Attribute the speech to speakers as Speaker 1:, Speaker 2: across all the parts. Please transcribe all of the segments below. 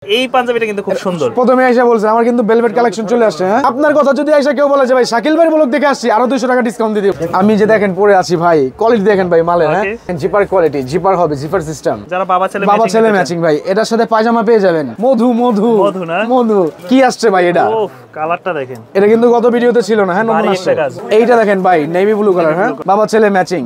Speaker 1: এই পাঞ্জাবিটা কিন্তু খুব সুন্দর।
Speaker 2: প্রথমে আইসা বলছে আমার কিন্তু ভেলভেট কালেকশন চলে আসছে। হ্যাঁ, আপনার কথা যদি আইসা কেউ বলে যে ভাই শাকিল ভাই ব্লগ দেখে আসছি আরো 200 টাকা ডিসকাউন্ট দিয়ে দিব। আমি যে দেখেন পরে আছি ভাই, কোয়ালিটি দেখেন ভাই মালের। হ্যাঁ, জিপার কোয়ালিটি, জিপার হবে, জিপার সিস্টেম।
Speaker 1: যারা বাবা ছেলে
Speaker 2: ম্যাচিং ভাই, এটার সাথে পায়জামা পেয়ে যাবেন। মধু মধু
Speaker 1: মধু না
Speaker 2: মধু কি আসছে ভাই এটা?
Speaker 1: ও কালারটা দেখেন,
Speaker 2: এটা কিন্তু গত ভিডিওতে ছিল না। হ্যাঁ, নতুন আসছে। এইটা দেখেন ভাই, নেভি ব্লু কালার। হ্যাঁ, বাবা ছেলে ম্যাচিং।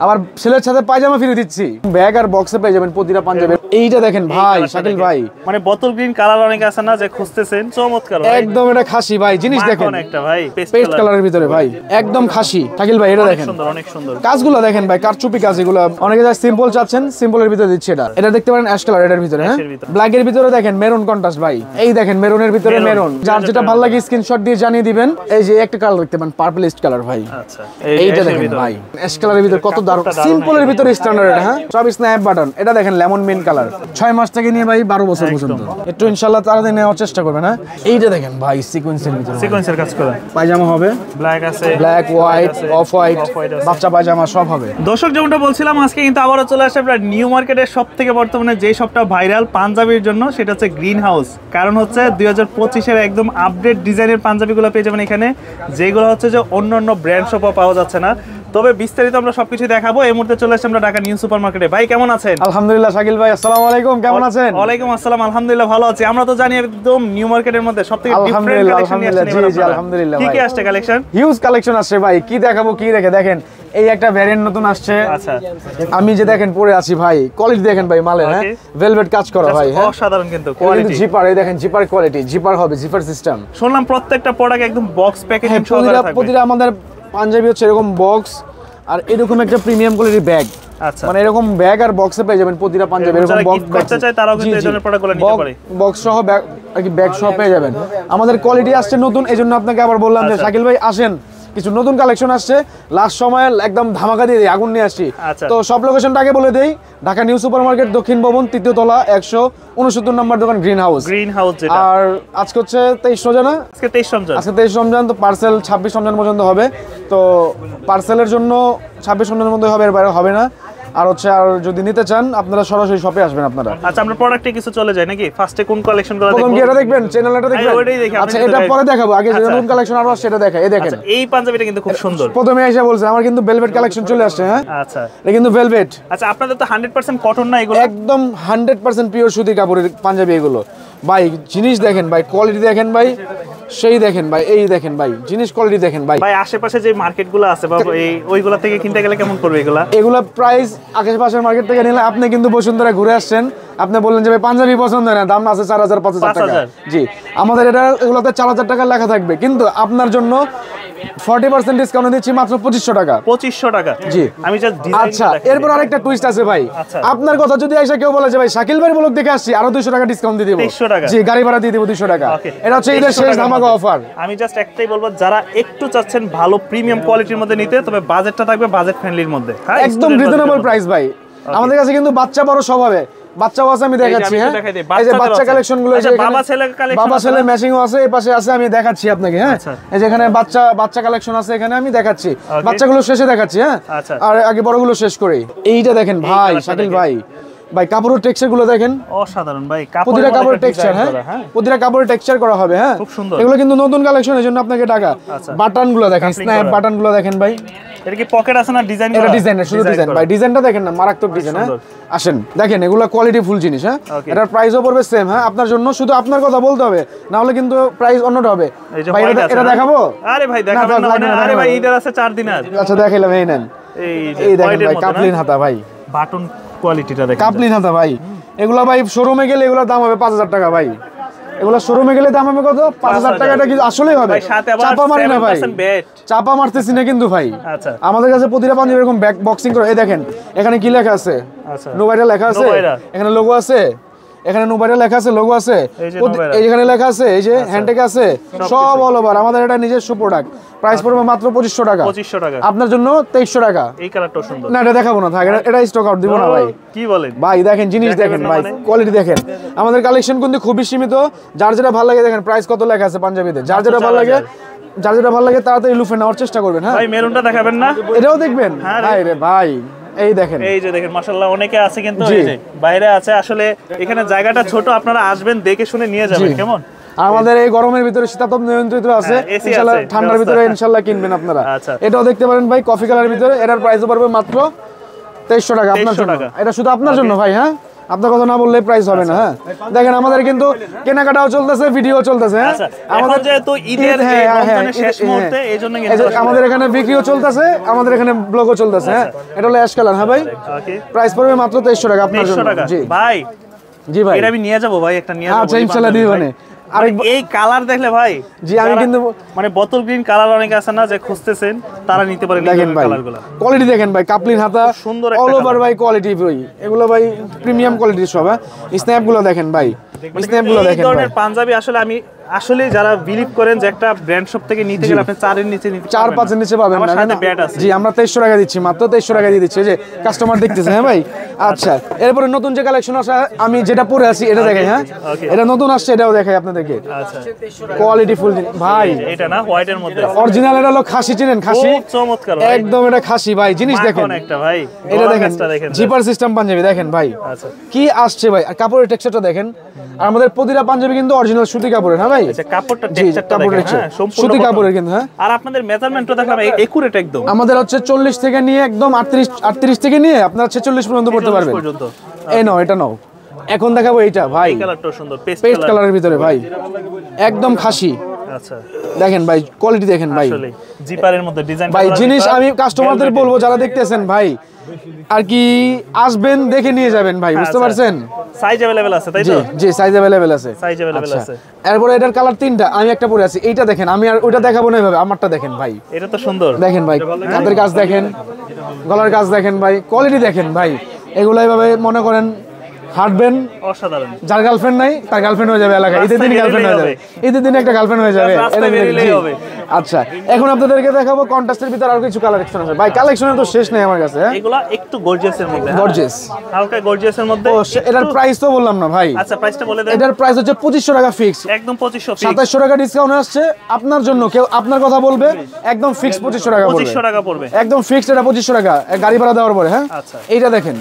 Speaker 2: আবার ছেলের সাথে পায়জামা ফ্রি দিচ্ছি, ব্যাগ আর বক্সে পেয়ে যাবেন প্রতিটা পাঞ্জাবি। এইটা দেখেন ভাই শাকিল ভাই,
Speaker 1: মানে বোতল গ্রিন কালার অনেক আছে না যে খুঁজতেছেন, চমৎকার
Speaker 2: একদম। এটা খাসি ভাই, জিনিস দেখেন
Speaker 1: একটা ভাই
Speaker 2: পেস্ট কালারের ভিতরে ভাই, একদম খাসি। শাকিল ভাই এটা দেখেন,
Speaker 1: সুন্দর, অনেক সুন্দর
Speaker 2: কাজগুলো দেখেন ভাই, কারচুপি কাজ এগুলো। অনেকে যা সিম্পল চাচ্ছেন, সিম্পলের ভিতরে দিচ্ছে এটা। এটা দেখতে পারেন অ্যাশ কালার এর ভিতরে। হ্যাঁ, ব্ল্যাক এর ভিতরে দেখেন মেরুন কন্ট্রাস্ট ভাই। এই দেখেন মেরুনের ভিতরে মেরুন, যার যেটা ভালো লাগে স্ক্রিনশট দিয়ে জানিয়ে দিবেন। এই যে একটা কালার দেখতে পান, পার্পলিস্ট কালার ভাই। আচ্ছা, এইটা দেখেন ভাই, অ্যাশ কালারের ভিতরে কত দারুণ, সিম্পলের ভিতরে স্ট্যান্ডার্ড। এটা হ্যাঁ, সব স্ন্যাপ বাটন। এটা দেখেন লেমন মিন্ট কালার। 6 মাস থেকে নিয়ে ভাই 12 বছর পর্যন্ত, একটু ইনশাআল্লাহ তাড়াতাড়ি নেওয়ার চেষ্টা করবেন। হ্যাঁ, এইটা দেখেন ভাই সিকোয়েন্সের ভিতরে,
Speaker 1: সিকোয়েন্সের কাজ করা
Speaker 2: পায়জামা হবে,
Speaker 1: ব্ল্যাক আছে,
Speaker 2: ব্ল্যাক, হোয়াইট, অফ হোয়াইট, বাচ্চা পায়জামা সব হবে।
Speaker 1: দর্শক যেমনটা বলছিলাম, আজকে কিন্তু আবারও চলে আসে আপনার নিউ মার্কেটের সবথেকে বর্তমানে যে শপটা ভাইরাল পাঞ্জাবির জন্য, সেটা হচ্ছে গ্রিন হাউস। কারণ হচ্ছে 2025 এর একদম আপডেট ডিজাইনের পাঞ্জাবিগুলো পেয়ে যাবেন এখানে, যেগুলো হচ্ছে যে অন্য ব্র্যান্ড শপও পাওয়া যাচ্ছে না। তবে বিস্তারিত আমরা সবকিছু দেখাবো। এই মুহূর্তে চলে আসছে আমরা ঢাকা নিউ সুপার মার্কেটে। ভাই কেমন আছেন?
Speaker 2: আলহামদুলিল্লাহ। শাকিল ভাই আসসালামু আলাইকুম, কেমন আছেন?
Speaker 1: ওয়ালাইকুম আসসালাম, আলহামদুলিল্লাহ ভালো আছি। আমরা তো জানি একদম নিউ মার্কেটের মধ্যে সবথেকে ডিফারেন্ট কালেকশন নিয়ে আসছেন।
Speaker 2: জি জি আলহামদুলিল্লাহ।
Speaker 1: কি কি আসছে কালেকশন?
Speaker 2: হিউজ কালেকশন আসছে ভাই, কি দেখাবো কি রেখে দেখেন। এই একটা ভ্যারিয়েন্ট নতুন আসছে।
Speaker 1: আচ্ছা,
Speaker 2: আমি যে দেখেন পরে আছি ভাই, কোয়ালিটি দেখেন ভাই মালের। হ্যাঁ, ভেলভেট কাজ করা ভাই। হ্যাঁ,
Speaker 1: অসাধারণ কিন্তু কোয়ালিটি।
Speaker 2: জিপার, এই দেখেন জিপার কোয়ালিটি, জিপার হবে, জিপার সিস্টেম।
Speaker 1: শুনলাম প্রত্যেকটা প্রোডাক্ট একদম বক্স প্যাকেজিং সহকারে থাকবে।
Speaker 2: প্রতিটা আমাদের পাঞ্জাবি হচ্ছে এরকম বক্স আর এরকম একটা প্রিমিয়াম কোয়ালিটির ব্যাগ।
Speaker 1: আচ্ছা,
Speaker 2: মানে এরকম ব্যাগ আর বক্সে পেয়ে যাবেন প্রতিটা পাঞ্জাবি। এরকম বক্স
Speaker 1: করতে চাই তারাও কিন্তু এই ধরনের প্রোডাক্টগুলো নিতে পারে,
Speaker 2: বক্স সহ ব্যাগ আর কি, ব্যাগ সহ পেয়ে যাবেন। আমাদের কোয়ালিটি আসছে নতুন, এজন্য আপনাকে আবার বললাম যে শাকিল ভাই আসেন, কিছু নতুন কালেকশন আসছে। লাস্ট সময় একদম ধামাকা দিয়ে দিই, আগুন নিয়ে আসছি। তো সব লোকেশনটা আগে বলে দেই, ঢাকা নিউ সুপার মার্কেট, দক্ষিণ ভবন, 3য় তলা, 169 নম্বর দোকান, গ্রিন হাউস।
Speaker 1: যেটা
Speaker 2: আর আজকে হচ্ছে 23 রমজান। আজকে 23 রমজান, তো পার্সেল 26 রমজান পর্যন্ত হবে। তো পার্সেলের জন্য 26 রমজানের মধ্যে হবে, এর বাইরে হবে না। আর হচ্ছে, আর যদি নিতে চান আপনারা সরাসরি শপে আসবেন আপনারা।
Speaker 1: আচ্ছা, আমরা প্রোডাক্টে কিছু চলে যায় নাকি? ফার্স্টে কোন কালেকশনগুলো দেখব?
Speaker 2: প্রথম কি এটা দেখবেন, চ্যানেলটা দেখবেন? আচ্ছা, এটা পরে দেখাবো, আগে যে নতুন কালেকশন আরো আসছে সেটা দেখাই। এই দেখেন
Speaker 1: এই পাঞ্জাবিটা কিন্তু খুব সুন্দর।
Speaker 2: প্রথমে আইসা বলছে আমার কিন্তু ভেলভেট কালেকশন চলে আসছে। হ্যাঁ,
Speaker 1: আচ্ছা,
Speaker 2: এটা কিন্তু ভেলভেট।
Speaker 1: আচ্ছা, আপনাদের তো 100% কটন না এগুলো?
Speaker 2: একদম 100% পিওর সুতি কাপড়ের পাঞ্জাবি এগুলো ভাই। জিনিস দেখেন ভাই, কোয়ালিটি দেখেন ভাই, সেই দেখেন ভাই, এই দেখেন ভাই, জিনিস কোয়ালিটি দেখেন ভাই।
Speaker 1: ভাই আশেপাশে যে মার্কেটগুলো আছে বা এই ওইগুলা থেকে কিনতে গেলে কেমন পড়বে এগুলা?
Speaker 2: এগুলা প্রাইস আশেপাশের মার্কেট থেকে নিলে, আপনি কিন্তু বসুন্ধরা ঘুরে আসছেন, আপনি বললেন যে ভাই পাঞ্জাবি পছন্দ না, দাম আছে 4000 5000 টাকা। জি, আমাদের এটা এগুলোতে 4000 টাকা লেখা থাকবে, কিন্তু আপনার জন্য 40% ডিসকাউন্ট দিচ্ছি মাত্র 2500 টাকা।
Speaker 1: 2500 টাকা?
Speaker 2: জি।
Speaker 1: আমি জাস্ট
Speaker 2: আচ্ছা, এরপর আরেকটা টুইস্ট আছে ভাই। আপনার কথা যদি আইসা কেউ বলে যে ভাই শাকিল ভাই ব্লগ দেখে আসছি আরো 200 টাকা ডিসকাউন্ট দিয়ে দেব।
Speaker 1: 300 টাকা?
Speaker 2: জি, গাড়ি ভাড়া দিয়ে দেব 200 টাকা। এটা হচ্ছে ঈদের শেষ ধামাকা অফার।
Speaker 1: আমি জাস্ট একটাই বলবো, যারা একটু চাচ্ছেন ভালো প্রিমিয়াম কোয়ালিটির মধ্যে নিতে, তবে বাজেটটা থাকবে বাজেট ফ্রেন্ডলির মধ্যে। হ্যাঁ,
Speaker 2: একদম রিজনেবল প্রাইস ভাই। আমাদের কাছে কিন্তু বাচ্চা বড় সব হবে। বাচ্চাও আছে, আমি দেখাচ্ছি। হ্যাঁ, এই যে বাচ্চা কালেকশন গুলো, বাবা ছেলে ম্যাচিংও আছে, এই পাশে আছে, আমি দেখাচ্ছি আপনাকে। হ্যাঁ, এই যে এখানে বাচ্চা কালেকশন আছে, এখানে আমি দেখাচ্ছি। বাচ্চাগুলো শেষে দেখাচ্ছি। হ্যাঁ, আর আগে বড়গুলো শেষ করি। এইটা দেখেন ভাই শাকিল ভাই, ভাই কাপড়ের টেক্সচার গুলো দেখেন,
Speaker 1: অসাধারণ ভাই।
Speaker 2: প্রতিটা কাপড়ের টেক্সচার। হ্যাঁ, প্রতিটা কাপড়ের টেক্সচার করা হবে। হ্যাঁ,
Speaker 1: খুব সুন্দর।
Speaker 2: এগুলো কিন্তু নতুন কালেকশন, এর জন্য আপনাকে টাকা। বাটন গুলো দেখেন, স্ন্যাপ বাটন গুলো দেখেন ভাই।
Speaker 1: এটা কি পকেট আছে না ডিজাইন?
Speaker 2: এটা ডিজাইন, শুধু ডিজাইন ভাই। ডিজাইনটা দেখেন না, মারাত্মক ডিজাইন। হ্যাঁ, আসেন দেখেন, এগুলো কোয়ালিটি ফুল জিনিস। হ্যাঁ, এটার প্রাইসও পড়বে সেম। হ্যাঁ, আপনার জন্য শুধু আপনার কথা বলতে হবে, না হলে কিন্তু প্রাইস অন্যটা হবে। ভাই এটা দেখাবো?
Speaker 1: আরে ভাই দেখাবেন না? আরে ভাই ঈদের আছে 4 দিন আর।
Speaker 2: আচ্ছা, দেখাইলাম। এই নেন, এই দেখেন ভাই, কাপলিন হাতা ভাই,
Speaker 1: বাটন কোয়ালিটিটা দেখেন,
Speaker 2: কাপলিন হাতা ভাই। এগুলা ভাই শোরুমে গেলে এগুলোর দাম হবে 5000 টাকা ভাই। এগুলো শোরুমে গেলে দাম হবে কত? 5000 টাকা। এটা কিন্তু আসলেই হবে, চাপা মারি না ভাই, চাপা মারতেছি না কিন্তু ভাই।
Speaker 1: আচ্ছা,
Speaker 2: আমাদের কাছে প্রতিটা পাঞ্জাবি এরকম ব্যাক বক্সিং করে। এই দেখেন এখানে কি লেখা আছে, নোভাইরা লেখা আছে, এখানে লোগো আছে, এখানে নোভাইরা লেখা আছে, লোগো আছে, এইখানে লেখা আছে, এই যে হ্যান্ডটেক আছে, সব অল ওভার। আমাদের এটা নিজস্ব প্রোডাক্ট। প্রাইস পড়বে মাত্র 2500 টাকা। আপনার জন্য 2300 টাকা।
Speaker 1: এই কালারটাও সুন্দর।
Speaker 2: না, এটা দেখাবো না, থাক, এটা স্টক আউট দিব না ভাই।
Speaker 1: কি বলেন
Speaker 2: ভাই? দেখেন জিনিস দেখেন ভাই, কোয়ালিটি দেখেন। আমাদের কালেকশন কিন্তু খুবই সীমিত, যার যেটা ভালো লাগে দেখেন, প্রাইস কত লেখা আছে পাঞ্জাবিতে। যার যেটা ভালো লাগে তাড়াতাড়ি লুফে নেওয়ার চেষ্টা করবেন। হ্যাঁ,
Speaker 1: ভাই মেরুনটা দেখাবেন না?
Speaker 2: এটাও দেখবেন? ভাই রে ভাই, এই দেখেন,
Speaker 1: এই যে দেখেন মাশাআল্লাহ অনেকে আছে কিন্তু এই যে বাইরে আছে, আসলে এখানে জায়গাটা ছোট, আপনারা আসবেন দেখে শুনে নিয়ে যাবেন। কেমন
Speaker 2: আমাদের এই গরমের ভিতরে শীতাতপ নিয়ন্ত্রিত আছে, ইনশাআল্লাহ ঠান্ডার ভিতরে ইনশাআল্লাহ কিনবেন আপনারা। এটাও দেখতে পারেন ভাই, কফি কালারের ভিতরে, এটার প্রাইস পড়বে মাত্র 2300 টাকা আপনার জন্য। এটা শুধু আপনার জন্য ভাই, হ্যাঁ আপনার কথা না বললে প্রাইস হবে না। হ্যাঁ দেখেন আমাদের কিন্তু কেনাকাটাও চলতেছে, ভিডিও চলতেছে। হ্যাঁ
Speaker 1: আমাদের যেহেতু ঈদের রমজানের শেষ মুহূর্তে এইজন্য
Speaker 2: আমাদের এখানে বিক্রিও চলতেছে, আমাদের এখানে ব্লগও চলতেছে। হ্যাঁ এটা হলো অ্যাশ কালার। হ্যাঁ ভাই প্রাইস পড়বে মাত্র 2300 টাকা আপনার জন্য। জি
Speaker 1: ভাই,
Speaker 2: জি ভাই
Speaker 1: এটা আমি নিয়ে যাব ভাই, একটা নিয়ে যাব।
Speaker 2: আচ্ছা ইনশাআল্লাহ দিবেন।
Speaker 1: আর এই কালার দেখলে ভাই,
Speaker 2: জি আমি কিন্তু
Speaker 1: মানে বোতল গ্রিন কালার অনেক আছে না, যে খুঁজতেছেন তারা নিতে পারেন।
Speaker 2: দেখেন ভাই কোয়ালিটি দেখেন ভাই, কাপলিন হাতা
Speaker 1: সুন্দর,
Speaker 2: অল ওভার ভাই কোয়ালিটি ভাই, এগুলো ভাই প্রিমিয়াম কোয়ালিটির সব। হ্যাঁ স্ন্যাপ গুলো দেখেন ভাই, স্ন্যাপ গুলো দেখেন। এই ধরনের
Speaker 1: পাঞ্জাবি আসলে আমি আসলে যারা বিলিভ করেন যে একটা ব্র্যান্ড শপ থেকে নিতে গেলে আপনি 4 এর নিচে নিতে
Speaker 2: 4-5 এর নিচে পাবেন না। জি আমরা 2300 টাকা দিচ্ছি, মাত্র 2300 টাকা দিয়ে দিচ্ছি, যে কাস্টমার দেখতেছে। হ্যাঁ ভাই আচ্ছা এরপরে নতুন যে কালেকশন আসে, আমি যেটা পরে আছি এটা দেখেন। হ্যাঁ এটা নতুন আসছে, এটাও দেখাই আপনাদেরকে। আচ্ছা কোয়ালিটি ফুল ভাই,
Speaker 1: এটা না হোয়াইট এর মধ্যে
Speaker 2: অরিজিনাল। এটা হলো খাসি, চিনেন খাসি?
Speaker 1: চমৎকার
Speaker 2: একদম, এটা খাসি ভাই। জিনিস দেখেন
Speaker 1: একটা ভাই,
Speaker 2: এটা দেখেন জিপার সিস্টেম পাঞ্জাবি দেখেন ভাই, কি আসছে ভাই। আর কাপড়ের টেক্সচারটা দেখেন, আর আমাদের প্রতিটা পাঞ্জাবি কিন্তু অরিজিনাল সুতি কাপড়ের। হ্যাঁ ভাই কাপড়টা টেক্সচারটা দেখেন, সুতি কাপড়ের কিন্তু। হ্যাঁ
Speaker 1: আর আপনাদের মেজারমেন্টও দেখলাম একুরেট একদম।
Speaker 2: আমাদের হচ্ছে 40 থেকে নিয়ে একদম 38 থেকে নিয়ে আপনারা 46 পর্যন্ত পড়তে পারবেন। এই নাও, এটা নাও। এখন দেখাবো এইটা ভাই,
Speaker 1: এই কালারটা সুন্দর,
Speaker 2: পেস্ট কালারের ভিতরে ভাই, একদম খাসি। আচ্ছা দেখেন ভাই কোয়ালিটি দেখেন ভাই,
Speaker 1: আসলে জিপারের মধ্যে ডিজাইন
Speaker 2: ভাই। জিনিস আমি কাস্টমারদের বলবো যারা দেখতেছেন ভাই, আর কি আসবেন দেখে নিয়ে যাবেন ভাই, বুঝতে পারছেন?
Speaker 1: সাইজ अवेलेबल আছে তাই তো?
Speaker 2: জি সাইজ अवेलेबल আছে,
Speaker 1: সাইজ अवेलेबल আছে।
Speaker 2: এরপর এটার কালার 3টা, আমি একটা পরে আছি। এইটা দেখেন, আমি আর ওইটা দেখাবো না এভাবে, আমারটা দেখেন ভাই।
Speaker 1: এটা তো সুন্দর
Speaker 2: দেখেন ভাই, কাঁধের কাজ দেখেন, গলার কাজ দেখেন ভাই, কোয়ালিটি দেখেন ভাই। এগুলো এইভাবে মনে করেন হাঁটবেন,
Speaker 1: অসাধারণ।
Speaker 2: যার গার্লফ্রেন্ড নাই তার গার্লফ্রেন্ড হয়ে যাবে এলাকায়, ঈদের দিন গার্লফ্রেন্ড হয়ে যাবে, ঈদের দিন একটা গার্লফ্রেন্ড হয়ে যাবে। আচ্ছা এখন আপনাদেরকে দেখাবো কন্ট্রাস্টের ভিতর আর কিছু কালেকশন আছে ভাই। কালেকশনের তো শেষ নেই আমার কাছে।
Speaker 1: এগুলা একটু গর্জিয়াসের মধ্যে,
Speaker 2: গর্জিয়াস
Speaker 1: হালকা গর্জিয়াসের মধ্যে।
Speaker 2: এটার প্রাইস তো বললাম না ভাই।
Speaker 1: আচ্ছা প্রাইসটা বলে দেন।
Speaker 2: এটার প্রাইস হচ্ছে 2500 টাকা ফিক্স,
Speaker 1: একদম 2500 ফিক্স।
Speaker 2: 2700 টাকা ডিসকাউন্ট আসছে আপনার জন্য। কেউ আপনার কথা বলবে একদম ফিক্স 2500 টাকা পড়বে,
Speaker 1: 2500 টাকা পড়বে
Speaker 2: একদম ফিক্সড। এটা 2500 টাকা গাড়ি ভাড়া দেওয়ার পরে। হ্যাঁ এইটা দেখেন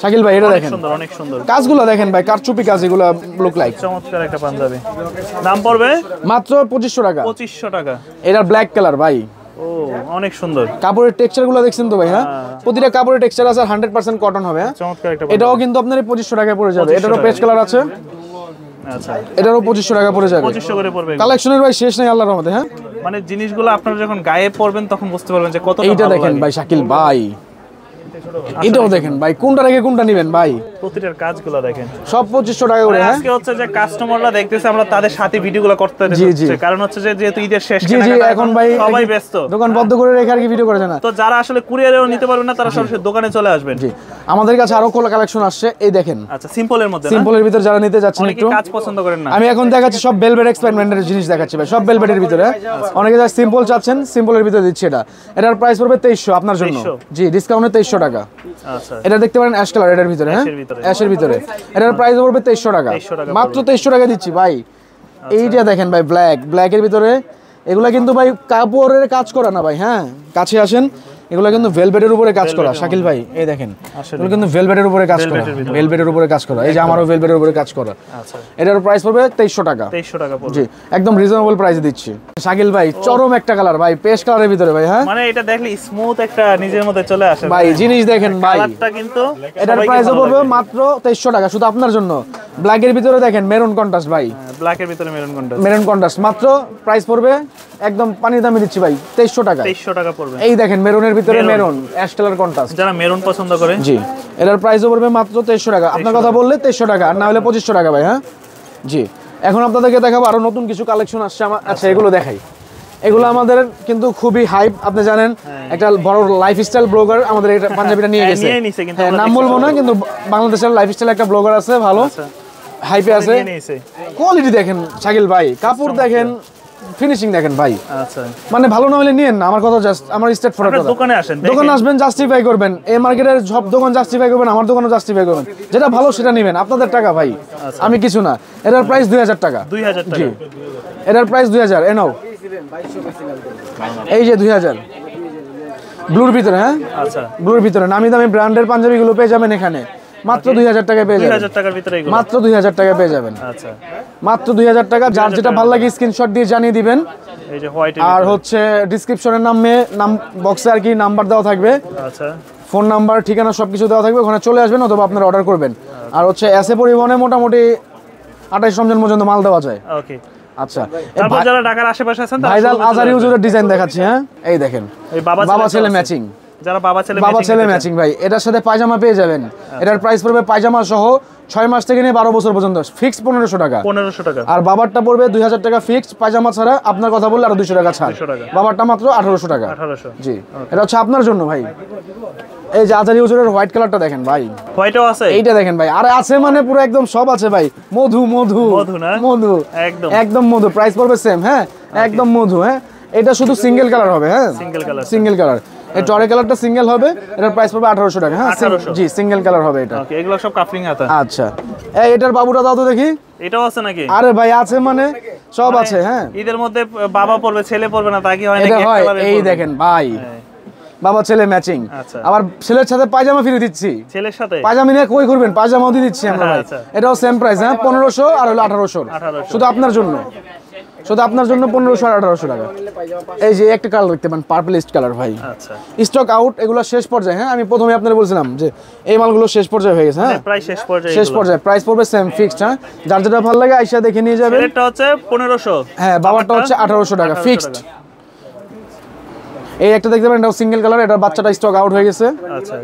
Speaker 2: শাকিল ভাই, এটা দেখেন
Speaker 1: সুন্দর, অনেক সুন্দর
Speaker 2: কাজগুলো দেখেন ভাই, কারচুপি কাজ এগুলো লুক লাইক।
Speaker 1: চমৎকার একটা পাঞ্জাবি, দাম পড়বে
Speaker 2: মাত্র 2500 টাকা।
Speaker 1: 2500 টাকা।
Speaker 2: এটার ব্ল্যাক কালার ভাই,
Speaker 1: ও অনেক সুন্দর।
Speaker 2: কাপড়ের টেক্সচার গুলো দেখছেন তো ভাই? হ্যাঁ প্রতিটা কাপড়ের টেক্সচার আছে, 100% কটন হবে।
Speaker 1: চমৎকার একটা,
Speaker 2: এটাও কিন্তু আপনার 2500 টাকায় পড়ে যাবে। এটারও পেস্ট কালার আছে। আচ্ছা এটারও 2500 টাকা পড়ে যাবে।
Speaker 1: 2500 করে পড়বে।
Speaker 2: কালেকশনের ভাই শেষ নেই আল্লাহর রহমতে। হ্যাঁ
Speaker 1: মানে জিনিসগুলো আপনারা যখন গায়ে পরবেন তখন বুঝতে পারবেন যে কতটা।
Speaker 2: এইটা দেখেন ভাই শাকিল ভাই, এটাও দেখেন ভাই, কোনটা রেখে কোনটা নেবেন ভাই?
Speaker 1: প্রতিটার কাজগুলো দেখেন,
Speaker 2: সব 2500 টাকা করে। হ্যাঁ
Speaker 1: আজকে হচ্ছে যে কাস্টমাররা দেখতেছে, আমরা তাদের সাথে ভিডিওগুলো করতে হচ্ছে, কারণ হচ্ছে যে যেহেতু ঈদের শেষ,
Speaker 2: জি জি এখন ভাই
Speaker 1: সবাই ব্যস্ত,
Speaker 2: দোকান বন্ধ করে রেখে আর কি ভিডিও করে জানা।
Speaker 1: তো যারা আসলে কুরিয়ারেও নিতে পারবেন না তারা সরাসরি দোকানে চলে আসবেন।
Speaker 2: জি আমাদের কাছে আরো কালেকশন আসছে, এই দেখেন।
Speaker 1: আচ্ছা সিম্পলের মধ্যে,
Speaker 2: সিম্পলের ভিতর যারা নিতে যাচ্ছেন একটু
Speaker 1: কাজ পছন্দ করেন না,
Speaker 2: আমি এখন দেখাচ্ছি সব ভেলভেট এক্সপেরিমেন্টের জিনিস দেখাচ্ছি ভাই, সব ভেলভেটের ভিতরে। অনেকে যারা সিম্পল চাচ্ছেন, সিম্পলের ভিতরে দিচ্ছি এটা। এটার প্রাইস পড়বে 2300 আপনার জন্য। জি ডিসকাউন্টে 2300 টাকা। আচ্ছা এটা দেখতে পারেন অ্যাশ কালার, এটার ভিতরে। হ্যাঁ অ্যাশের ভিতরে, এটার প্রাইস পড়বে 2300 টাকা, মাত্র 2300 টাকা দিচ্ছি ভাই। এইটা দেখেন ভাই, ব্ল্যাকের ভিতরে। এগুলা কিন্তু ভাই কাপড়ের কাজ করা না ভাই। হ্যাঁ কাছে আসেন, এগুলো কিন্তু ভেলভেটের উপরে কাজ করা শাকিল ভাই। এই দেখেন এগুলো কিন্তু ভেলভেটের উপরে কাজ করা, ভেলভেটের উপরে কাজ করা। এই যে আমারও ভেলভেটের উপরে কাজ করা। আচ্ছা এটার প্রাইস পড়বে 2300 টাকা। 2300 টাকা পড়বে। জি একদম রিজনেবল প্রাইসে দিচ্ছি শাকিল ভাই। চরম একটা কালার ভাই, পেস্ট কালারের ভিতরে ভাই। হ্যাঁ মানে
Speaker 1: এটা দেখলে স্মুথ একটা নিজের মধ্যে চলে আসে
Speaker 2: ভাই। জিনিস দেখেন ভাই,
Speaker 1: কালারটা কিন্তু
Speaker 2: এটার প্রাইস পড়বে মাত্র 2300 টাকা শুধু আপনার জন্য। ব্ল্যাকের ভিতরে দেখেন মেরুন কন্ট্রাস্ট ভাই,
Speaker 1: ব্ল্যাকের ভিতরে মেরুন কন্ট্রাস্ট,
Speaker 2: মেরুন কন্ট্রাস্ট। মাত্র প্রাইস পড়বে একদম পানির দামে দিচ্ছি ভাই, 2300 টাকা।
Speaker 1: 2300 টাকা পড়বে।
Speaker 2: এই দেখেন মেরুনের ভিতরে মেরুন, অ্যাশ কালার কন্ট্রাস্ট,
Speaker 1: যারা মেরুন পছন্দ করে।
Speaker 2: জি এটার প্রাইসও পড়বে মাত্র 2300 টাকা। আপনার কথা বললে 2300 টাকা, আর না হলে 2500 টাকা ভাই। হ্যাঁ জি এখন আপনাদেরকে দেখাবো আরো নতুন কিছু কালেকশন আসছে আমার। আচ্ছা এগুলো দেখাই, এগুলো আমাদের কিন্তু খুবই হাইপ, আপনি জানেন। একটা বড় লাইফস্টাইল ব্লগার আমাদের এটা পাঞ্জাবিটা নিয়ে গেছে। হ্যাঁ নাম বলবো না, কিন্তু বাংলাদেশের লাইফস্টাইল একটা ব্লগার আছে, ভালো হাইপে আছে। কোয়ালিটি দেখেন শাকিল ভাই, কাপড় দেখেন, ফিনিশিং দেখেন ভাই। আচ্ছা মানে ভালো না হলে নিয়েন না, আমার কথা জাস্ট আমার স্টেট ফটো কথা। দোকানে আসেন, দোকানে আসবেন, জাস্টিফাই করবেন। এই মার্কেটের সব দোকান জাস্টিফাই করবেন, আমার দোকানও জাস্টিফাই করবেন। যেটা ভালো সেটা নেবেন, আপনাদের টাকা ভাই, আমি কিছু না। এটার প্রাইস 2000 টাকা। 2000 টাকা। জি এটার প্রাইস 2000। এ নাও এই যে 2000। ব্লুর ভিতরে, হ্যাঁ
Speaker 1: আচ্ছা
Speaker 2: ব্লুর ভিতরে নামি দামি ব্র্যান্ডের পাঞ্জাবিগুলো পেয়ে যাবেন এখানে মাত্র 2000 টাকায় পেয়ে যাবেন।
Speaker 1: 2000 টাকার ভিতরে এগুলো
Speaker 2: মাত্র 2000 টাকায় পেয়ে যাবেন।
Speaker 1: আচ্ছা
Speaker 2: মাত্র 2000 টাকা। যার যেটা ভালো লাগে স্ক্রিনশট দিয়ে জানিয়ে দিবেন।
Speaker 1: এই যে হোয়াইট
Speaker 2: আর হচ্ছে ডেসক্রিপশনের নাম বক্সে আর কি নাম্বার দেওয়া থাকবে,
Speaker 1: আচ্ছা
Speaker 2: ফোন নাম্বার ঠিকানা সবকিছু দেওয়া থাকবে, ওখানে চলে আসবেন অথবা আপনারা অর্ডার করবেন। আর হচ্ছে এসএ পরিবহনে মোটামুটি 28 রমজান পর্যন্ত মাল দেওয়া যায়।
Speaker 1: ওকে
Speaker 2: আচ্ছা
Speaker 1: তারপর যারা ঢাকার আশেপাশে আছেন
Speaker 2: ভাইজাল আজারি হুজুরের ডিজাইন দেখাচ্ছি। হ্যাঁ এই দেখেন
Speaker 1: এই
Speaker 2: বাবা ছেলে ম্যাচিং,
Speaker 1: যারা বাবা ছেলে
Speaker 2: ম্যাচিং ভাই, এটার সাথে পায়জামা পেয়ে যাবেন। এটার প্রাইস পড়বে পায়জামা সহ 6 মাস থেকে নিয়ে 12 বছর পর্যন্ত ফিক্সড 1500 টাকা।
Speaker 1: 1500 টাকা।
Speaker 2: আর বাবারটা পড়বে 2000 টাকা ফিক্সড, পায়জামা ছাড়া আপনার কথা বললে আরো 200 টাকা ছাড়। বাবারটা মাত্র 1800 টাকা।
Speaker 1: 1800
Speaker 2: জি এটা হচ্ছে আপনার জন্য ভাই। এই যে আজারি হুজুরের হোয়াইট কালারটা দেখেন ভাই,
Speaker 1: হোয়াইটও আছে,
Speaker 2: এইটা দেখেন ভাই। আরে আছে মানে পুরো একদম সব আছে ভাই। মধু মধু
Speaker 1: মধু না
Speaker 2: মধু একদম মধু। প্রাইস পড়বে সেম, হ্যাঁ একদম মধু। হ্যাঁ এটা শুধু সিঙ্গেল কালার হবে, হ্যাঁ সিঙ্গেল কালার। এই টরে কালারটা সিঙ্গেল হবে, এটার প্রাইস পড়বে 1800 টাকা। হ্যাঁ জি সিঙ্গেল কালার হবে এটা।
Speaker 1: ওকে এগুলো সব কাফলিং আছে।
Speaker 2: আচ্ছা এই এটার বাবুটা দাও তো দেখি।
Speaker 1: এটাও আছে নাকি?
Speaker 2: আরে ভাই আছে মানে সব আছে। হ্যাঁ
Speaker 1: ঈদের মধ্যে বাবা পড়বে ছেলে পড়বে না তা কি হয় নাকি?
Speaker 2: এটা হয়। এই দেখেন ভাই বাবা ছেলে ম্যাচিং। আবার ছেলের সাথে পায়জামা ফ্রি দিচ্ছি। ছেলের সাথে পায়জামা নিয়ে কই করবেন, পায়জামাও দিয়ে দিচ্ছি আমরা ভাই। এটাও সেম প্রাইস, হ্যাঁ 1500 আর হলো 1800 শুধু আপনার জন্য। শুধু আপনার জন্য 1500 আর 1800 টাকা। এই যে একটা কালার দেখতে পান পার্পলিস্ট কালার ভাই। আচ্ছা স্টক আউট, এগুলো শেষ পর্যায়ে। হ্যাঁ আমি প্রথমে আপনাদের বলছিলাম যে এই মালগুলো শেষ পর্যায়ে হয়ে গেছে। হ্যাঁ
Speaker 1: প্রাইস শেষ পর্যায়ে
Speaker 2: প্রাইস পড়বে সেম ফিক্সড। হ্যাঁ যার যেটা ভালো লাগে আইসা দেখে নিয়ে যাবেন। এটা হচ্ছে 1500, হ্যাঁ বাবারটা হচ্ছে 1800 টাকা ফিক্সড। এই একটা দেখতে পারেন, এটাও সিঙ্গেল কালার, এটা বাচ্চাটা স্টক আউট হয়ে গেছে। আচ্ছা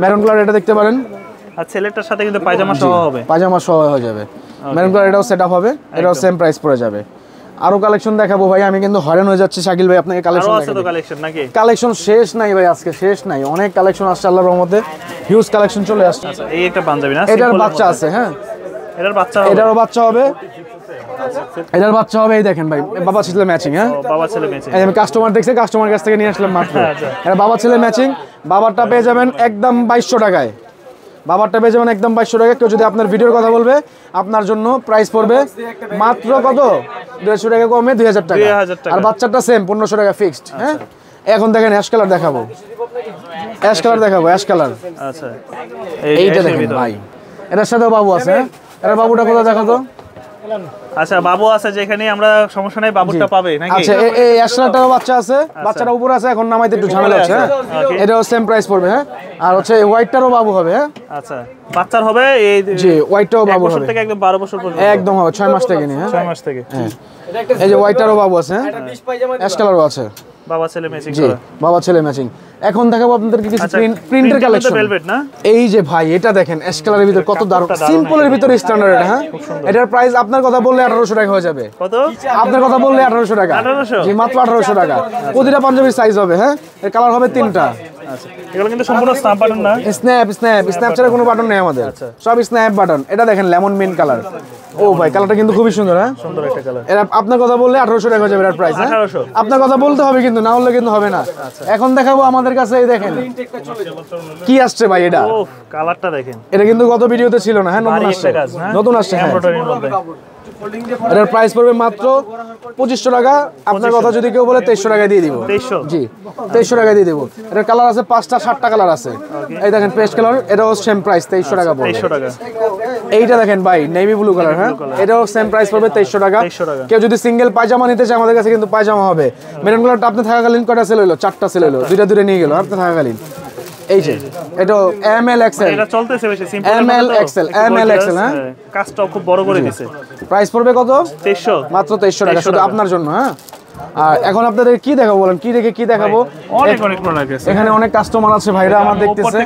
Speaker 2: মেরুন কালার এটা দেখতে পারেন।
Speaker 1: আর ছেলেটার সাথে কিন্তু পায়জামা সহ হবে,
Speaker 2: পায়জামা সহ হয়ে যাবে। মেরুন কালার এটাও সেটআপ হবে, এটাও সেম প্রাইস পড়ে যাবে। আরো কালেকশন দেখাবো ভাই, আমি কিন্তু হয়রান হয়ে যাচ্ছি শাকিল ভাই আপনাকে কালেকশন দেখাবো। আরো আছে তো কালেকশন নাকি? কালেকশন শেষ নাই ভাই, আজকে শেষ নাই, অনেক কালেকশন আসছে আল্লাহর রহমতে, হিউজ কালেকশন চলে আসছে।
Speaker 1: আচ্ছা এই একটা পাঞ্জাবি না,
Speaker 2: এটার বাচ্চা আছে। হ্যাঁ এটারও বাচ্চা হবে, এটার বাচ্চা হবে। এই দেখেন ভাই বাবা ছেলে ম্যাচিং। হ্যাঁ বাবা ছেলে ম্যাচিং, আমি কাস্টমার দেখছি, কাস্টমার কাছ থেকে নিয়ে আসলাম মাত্র। এটা বাবা ছেলে ম্যাচিং। বাবারটা পেয়ে যাবেন একদম 2200 টাকায়। বাবারটা পেয়ে যাবেন একদম 2200 টাকা। কেউ যদি আপনার ভিডিওর কথা বলবে আপনার জন্য প্রাইস পড়বে মাত্র কত 150 টাকা কমে 2000 টাকা। আর বাচ্চাটা সেম 1500 টাকা ফিক্সড। হ্যাঁ এখন দেখেন অ্যাশ কালার দেখাবো, অ্যাশ কালার দেখাবো, অ্যাশ কালার। আচ্ছা এইটা দেখেন ভাই, এটার সাথেও বাবু আছে। হ্যাঁ এটা বাবুটা কোথায় দেখো তো।
Speaker 1: আচ্ছা বাবু আছে যেখানে, আমরা সমস্যা নাই, বাবুটা পাবে নাকি?
Speaker 2: আচ্ছা এই অ্যাশটারও বাচ্চা আছে, বাচ্চাটা উপরে আছে, এখন নামাইতে একটু ঝামেলা হচ্ছে। হ্যাঁ এটাও সেম প্রাইস পড়বে। হ্যাঁ আর হচ্ছে এই হোয়াইটটারও বাবু হবে। হ্যাঁ আচ্ছা বাচ্চার হবে এই জি হোয়াইটটাও বাবু হবে, 1 বছর থেকে একদম 12 বছর পর্যন্ত একদম হবে, 6 মাস থেকে নিয়ে। হ্যাঁ 6 মাস থেকে। হ্যাঁ এই যে হোয়াইটটারও বাবু আছে, অ্যাশ কালারও আছে, বাবা ছেলে ম্যাচিং করা। বাবা ছেলে ম্যাচিং। এখন দেখাবো আপনাদেরকে কিছু প্রিন্টের কালেকশন। এই যে ভাই এটা দেখেন অ্যাশ কালারের ভিতর কত দারুণ, সিম্পলের ভিতর স্ট্যান্ডার্ড। এটা হ্যাঁ এটার প্রাইস আপনার কথা বললে 1800 টাকা হয়ে যাবে। কত আপনার কথা বললে 1800 টাকা? জি মাত্র 1800 টাকা। প্রতিটা পাঞ্জাবির সাইজ হবে। হ্যাঁ এর কালার হবে 3টা। আচ্ছা এগুলো কিন্তু সম্পূর্ণ স্ন্যাপ বাটন না, স্ন্যাপ ছাড়া কোনো বাটন নেই আমাদের, সব স্ন্যাপ বাটন। এটা দেখেন লেমন মিন্ট কালার। ও ভাই কালারটা কিন্তু খুবই সুন্দর। হ্যাঁ সুন্দর একটা কালার। এটা আপনার কথা বললে 1800 টাকা হয়ে যাবে এর প্রাইস। 1800 আপনার কথা বলতে হবে কিন্তু, না হলে কিন্তু হবে না। এখন দেখাবো আমাদের কাছে, এই দেখেন কি আসছে ভাই। এটা ওফ কালারটা দেখেন, এটা কিন্তু গত ভিডিওতে ছিল না। হ্যাঁ নতুন আসছে, নতুন আসছে। এমব্রয়ডারির মধ্যে এটার প্রাইস পড়বে মাত্র 2500 টাকা। আপনার কথা যদি কেউ বলে 2300 টাকা দিয়ে দিব। 2300 জি 2300 টাকা দিয়ে দিব। এটার কালার আছে 5টা 7টা কালার আছে। এই দেখেন পেস্ট কালার, এটাও সেম প্রাইস 2300 টাকা পড়বে। 2300 টাকা। এইটা দেখেন ভাই নেভি ব্লু কালার। হ্যাঁ এটাও সেম প্রাইস পড়বে 2300 টাকা। কেউ যদি সিঙ্গেল পায়জামা নিতে চায় আমাদের কাছে কিন্তু পায়জামা হবে। মেরুন কালারটা আপনি থাকাকালীন কয়টা সেল হলো? 4টা সেল হলো, দুইটা দূরে নিয়ে গেল আপনি থাকাকালীন। এই যে এটা এমএল এক্সএল, এটা চলতেছে বেশি simple ML XL, ML XL. হ্যাঁ কাজটাও খুব বড় করে দিয়েছে। প্রাইস পড়বে কত? 2300, মাত্র 2300 টাকা শুধু আপনার জন্য। হ্যাঁ আর এখন আপনাদের কি দেখাবো বলেন, কি রেখে কি দেখাবো? অনেক প্রোডাক্ট আছে এখানে, অনেক কাস্টমার আছে ভাইরা আমার দেখতেছে।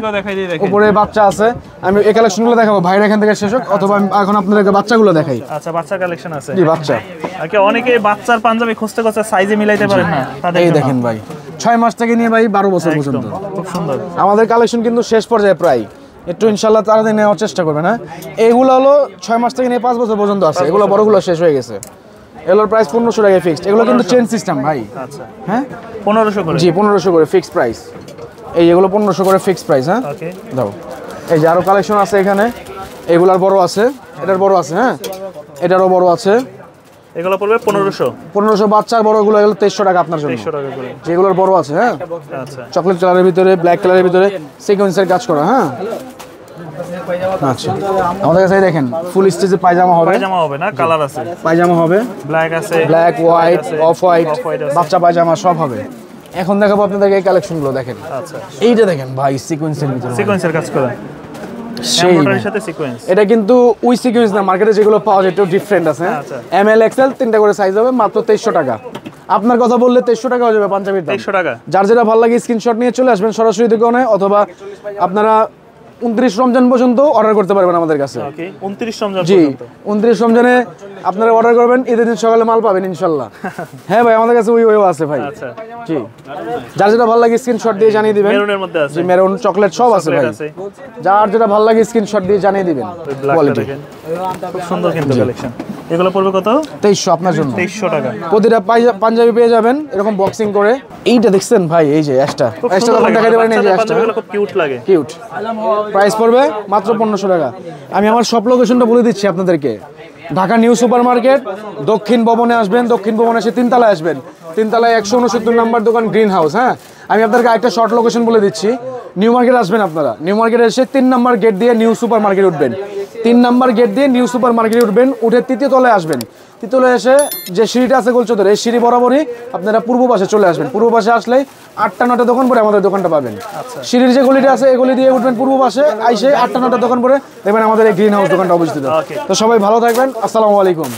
Speaker 2: উপরে বাচ্চা আছে, আমি এই কালেকশনগুলো দেখাবো ভাইরা এখান থেকে শেষ হোক, অথবা আমি এখন আপনাদেরকে বাচ্চাগুলো দেখাই। আচ্ছা বাচ্চা কালেকশন আছে। জি বাচ্চা, আগে অনেকে বাচ্চার পাঞ্জাবি খুঁজতে খুঁজতে সাইজে মিলাইতে পারে না, তাদের এই দেখেন ভাই 6 মাস থেকে নিয়ে ভাই 12 বছর পর্যন্ত খুব সুন্দর আমাদের কালেকশন কিন্তু শেষ পর্যায়ে প্রায়। একটু ইনশাআল্লাহ তাড়াতাড়ি নেওয়ার চেষ্টা করবেন। হ্যাঁ এইগুলো হলো 6 মাস থেকে নিয়ে 5 বছর পর্যন্ত আছে, এগুলো বড়গুলো শেষ হয়ে গেছে। এগুলোর প্রাইস 1500 টাকা ফিক্সড। এগুলো কিন্তু চেন সিস্টেম ভাই। আচ্ছা হ্যাঁ 1500 করে। জি 1500 করে ফিক্সড প্রাইস। এই এগুলো 1500 করে ফিক্সড প্রাইস। হ্যাঁ ওকে দাও। এই যে আরো কালেকশন আছে এখানে, এগুলার বড় আছে, এটার বড় আছে। হ্যাঁ এটারও বড় আছে।
Speaker 1: এগুলো পড়বে
Speaker 2: 1500 বাচ্চার বড়গুলো এগুলো 2300 টাকা আপনার জন্য।
Speaker 1: 2300 টাকা করে।
Speaker 2: যেগুলোর বড় আছে, হ্যাঁ
Speaker 1: আচ্ছা
Speaker 2: চকলেট কালারের ভিতরে, ব্ল্যাক কালারের ভিতরে সিকোয়েন্সের কাজ করা, হ্যাঁ আচ্ছা। আমাদের কাছে দেখেন ফুল স্টিচে পায়জামা হবে,
Speaker 1: পায়জামা হবে না, কালার আছে,
Speaker 2: পায়জামা হবে
Speaker 1: ব্ল্যাক আছে,
Speaker 2: black, white, off white,
Speaker 1: Off-white আছে।
Speaker 2: বাচ্চা পায়জামা সব হবে। এখন দেখাবো আপনাদেরকে এই কালেকশনগুলো দেখেন।
Speaker 1: আচ্ছা
Speaker 2: এইটা দেখেন ভাই সিকোয়েন্সের ভিতরে,
Speaker 1: সিকোয়েন্সের কাজ করা,
Speaker 2: সেই
Speaker 1: এমব্রয়ডারির সাথে সিকোয়েন্স।
Speaker 2: এটা কিন্তু উই সিকোয়েন্স না, মার্কেটে যেগুলো পাওয়া যায় একটু ডিফারেন্ট আছে।
Speaker 1: আচ্ছা।
Speaker 2: এমএল এক্সএল তিনটা করে সাইজ হবে, মাত্র 2300 টাকা। আপনার কথা বললে 2300 টাকা হয়ে যাবে পাঞ্জাবির দাম।
Speaker 1: 2300 টাকা।
Speaker 2: যার যেটা ভালো লাগে স্ক্রিনশট নিয়ে চলে আসবেন সরাসরি দোকানে, অথবা আপনারা 29 রমজান পর্যন্ত অর্ডার করতে পারবেন আমাদের কাছে।
Speaker 1: ওকে 29 রমজান
Speaker 2: জি
Speaker 1: পর্যন্ত।
Speaker 2: 29 রমজানে আপনারা অর্ডার করবেন, ঈদের দিন সকালে মাল পাবেন ইনশাল্লাহ। হ্যাঁ ভাই আমাদের কাছে ওই আছে ভাই।
Speaker 1: আচ্ছা
Speaker 2: জি যার যেটা ভালো লাগে স্ক্রিনশট দিয়ে জানিয়ে দিবেন।
Speaker 1: মেরুনের মধ্যে আছে,
Speaker 2: জি মেরুন চকলেট সব আছে ভাই,
Speaker 1: চকলেট আছে।
Speaker 2: যার যেটা ভালো লাগে স্ক্রিনশট দিয়ে জানিয়ে দিবেন।
Speaker 1: ওই ব্ল্যাকটা
Speaker 2: কোয়ালিটি
Speaker 1: দেখেন খুব সুন্দর কিন্তু কালেকশন। এগুলো পড়বে কত?
Speaker 2: 2300 আপনার জন্য।
Speaker 1: 2300 টাকা।
Speaker 2: প্রতিটা পাঞ্জাবি পেয়ে যাবেন এরকম বক্সিং করে। এইটা দেখছেন ভাই, এই যে অ্যাশটা
Speaker 1: খুব
Speaker 2: অ্যাশটা
Speaker 1: সুন্দর
Speaker 2: তখন
Speaker 1: লাগে,
Speaker 2: দেখাতে পারেন, এই যে
Speaker 1: বাচ্চাদের
Speaker 2: অ্যাশটা
Speaker 1: পাঞ্জাবিগুলো খুব কিউট লাগে।
Speaker 2: কিউট। প্রাইস পড়বে মাত্র 1500 টাকা। আমি আমার সব লোকেশনটা বলে দিচ্ছি আপনাদেরকে। ঢাকা নিউ সুপার মার্কেট দক্ষিণ ভবনে আসবেন, দক্ষিণ ভবনে এসে 3 তলায় আসবেন, 3 তলায় 169 নাম্বার দোকান গ্রিন হাউস। হ্যাঁ আমি আপনাদেরকে আরেকটা শর্ট লোকেশন বলে দিচ্ছি। নিউ মার্কেট আসবেন আপনারা, নিউ মার্কেটে এসে 3 নাম্বার গেট দিয়ে নিউ সুপার মার্কেট উঠবেন, 3 নাম্বার গেট দিয়ে নিউ সুপার মার্কেটে উঠবেন, উঠে 3য় তলায় আসবেন। 3য় তলায় এসে যে সিঁড়িটা আছে গোলচত্বর, এই সিঁড়ি বরাবরই আপনারা পূর্ব পাশে চলে আসবেন। পূর্ব পাশে আসলেই 8টা 9টা দোকান পরে আমাদের দোকানটা পাবেন। সিঁড়ির যে গলিটা আছে এই গলি দিয়ে উঠবেন পূর্ব পাশে, আইসে 8টা 9টা দোকান পরে দেখবেন আমাদের এই গ্রিন হাউস দোকানটা অবস্থিত। তো সবাই ভালো থাকবেন, আসসালামু আলাইকুম।